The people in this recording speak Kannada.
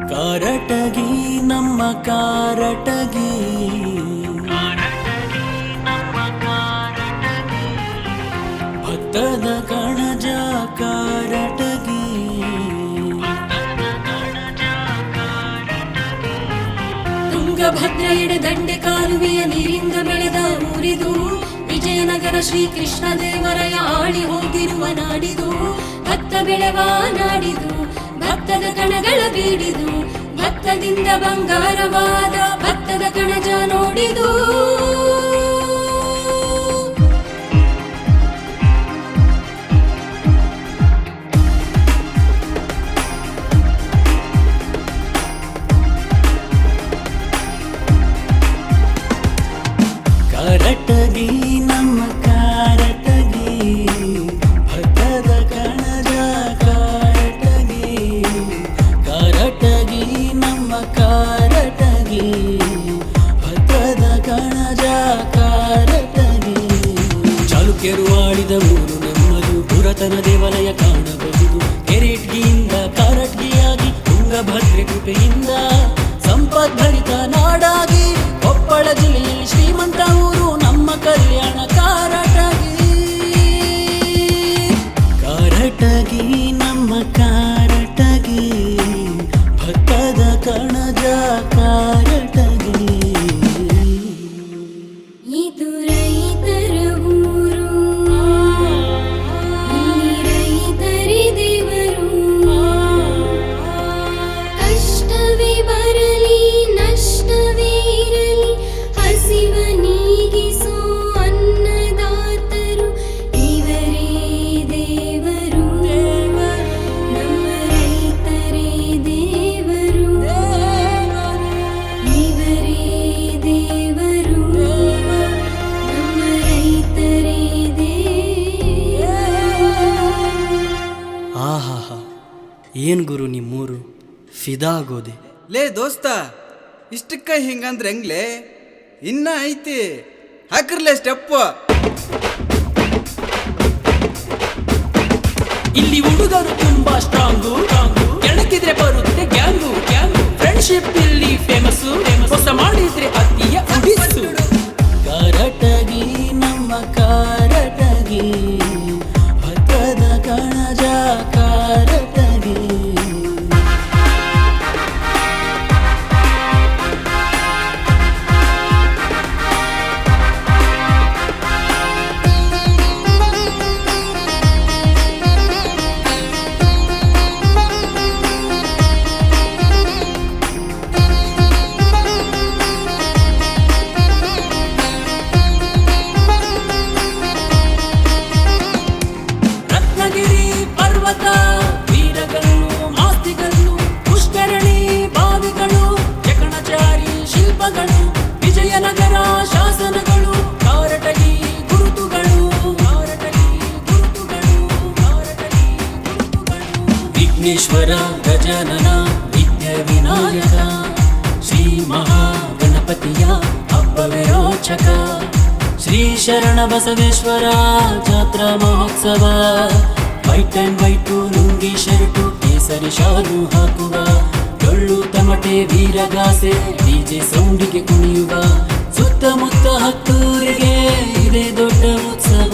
ಕಾರಟಗಿ ನಮ್ಮ ಕಾರಟಗಿ ಭತ್ತದ ಕಣಜ ಕಾರಟಗಿ ತುಂಗಭದ್ರ ಎಡೆದಂಡೆ ಕಾಲುವೆಯ ನೀರಿಂದ ಬೆಳೆದ ಊರಿದು ವಿಜಯನಗರ ಶ್ರೀಕೃಷ್ಣ ದೇವರಾಯ ಆಳಿ ಹೋಗಿರುವ ನಾಡಿದು ಭತ್ತ ಬೆಳೆವ ನಾಡಿದು ಭತ್ತದ ಕಣಗಳ ಬೀಡಿದು ಭತ್ತದಿಂದ ಬಂಗಾರವಾದ ಭತ್ತದ ಕಣಜ ನೋಡಿದು ಕಾರಟಗಿ ನಮ್ಮ ಕಾರಟಗಿ ಭತ್ತದ ಕಣಜ ಕಾರಟಗಿ ಕಾರಟಗಿ ನಮ್ಮ ಕಾರಟಗಿ ಭತ್ತದ ಕಣಜ ಕಾರಟಗಿ ಚಾಲುಕ್ಯರು ಆಳಿದ ಊರು ನಮ್ಮದು ಪುರಾತನ ದೇವಾಲಯ ಕಾಣಬಹುದು ಕೆರೆಟ್ಗಿಯಿಂದ ಕಾರಟಗಿಯಾಗಿ ತುಂಗಭದ್ರೆ ಕೃಪೆಯಿಂದ ಸಂಪದ್ಭರಿತ ನಾಡಾಗಿ ಕೊಪ್ಪಳ ಜಿಲ್ಲೆಯಲ್ಲಿ ಶ್ರೀಮಂತ ಊರು ನಮ್ಮ ಕಲ್ಯಾಣ ಕಾರಟಗಿ ಕಾರಟಗಿ ನಮ್ಮ ಕಾರಟಗಿ ಭತ್ತದ ಕಣಜ ಕಾರಟಗಿ ಇದು ರೈತರ ಊರು ಇಲ್ಲಿ ರೈತರೇ ದೇವರು ಕಷ್ಟವೇ ಬರಲಿ ನಷ್ಟವೇ ಇರಲಿ ಹಸಿವ ನೀಗಿಸೋ ಅನ್ನದಾತರು ಇವರೇ ದೇವರು ನಮ್ಮ ರೈತರೇ ದೇವರು ಇವರೇ ದೇವರು ನಮ್ಮ ರೈತರೇ ದೇವರು ಆಹಾಹಾ ಏನ್ ಗುರು ನಿಮ್ಮೂರು ಫಿದಾ ಆಗೋದೆ ಲೇ ದೋಸ್ತ ಇಷ್ಟಕ್ಕ ಹಿಂಗಂದ್ರೆ ಹೆಂಗ್ಲೇ ಇನ್ನ ಐತಿ ಹಾಕ್ರಲೇ ಸ್ಟೆಪ್ ಇಲ್ಲಿ ಹುಡುಗರು ತುಂಬಾ ಸ್ಟ್ರಾಂಗು ಕೆಣಕಿದ್ರೆ ಬರುತ್ತೆ ಗ್ಯಾಂಗು ಫ್ರೆಂಡ್ಶಿಪ್ ಇಲ್ಲಿ ಫೇಮಸ್ಸು ಹೊಸ ಮಾಡಿದ್ರೆ ಅತಿಯ ಉಡಿಸು ಕಾರಟಗಿ ನಮ್ಮ ಕಾರಟಗಿ ಭತ್ತದ ಕಣಜ ಕಾರಟಗಿ ರತ್ನಗಿರಿ ಪರ್ವತ ವೀರಗಲ್ಲು ಆಸ್ತಿಗಲ್ಲು ಪುಷ್ಕರಣಿ ಬಾವಿಗಳು ಜಕಣಚಾರಿ ಶಿಲ್ಪಗಳು ವಿಜಯನಗರ ಶಾಸನಗಳು ಕಾರಟಗಿ ಗುರುತುಗಳು ವಿಘ್ನೇಶ್ವರ ಗಜಾನನ ವಿದ್ಯ ವಿನಾಯಕ ಶ್ರೀ ಮಹಾಗಣಪತಿಯ ಹಬ್ಬವೇ ರೋಚಕ ಶ್ರೀ ಶರಣ ಬಸವೇಶ್ವರ ಜಾತ್ರಾ ಮಹೋತ್ಸವ white and white lungi shirt ಕೇಸರಿ ಶಾಲು ಹಾಕುವ ಡೊಳ್ಳು ತಮಟೆ ವೀರಗಾಸೆ ಡಿಜೆ ಸೌಂಡಿಗೆ ಕುಣಿಯುವ ಸುತ್ತಮುತ್ತ ಹತ್ತೂರಿಗೆ ಇದೇ ದೊಡ್ಡ ಉತ್ಸವ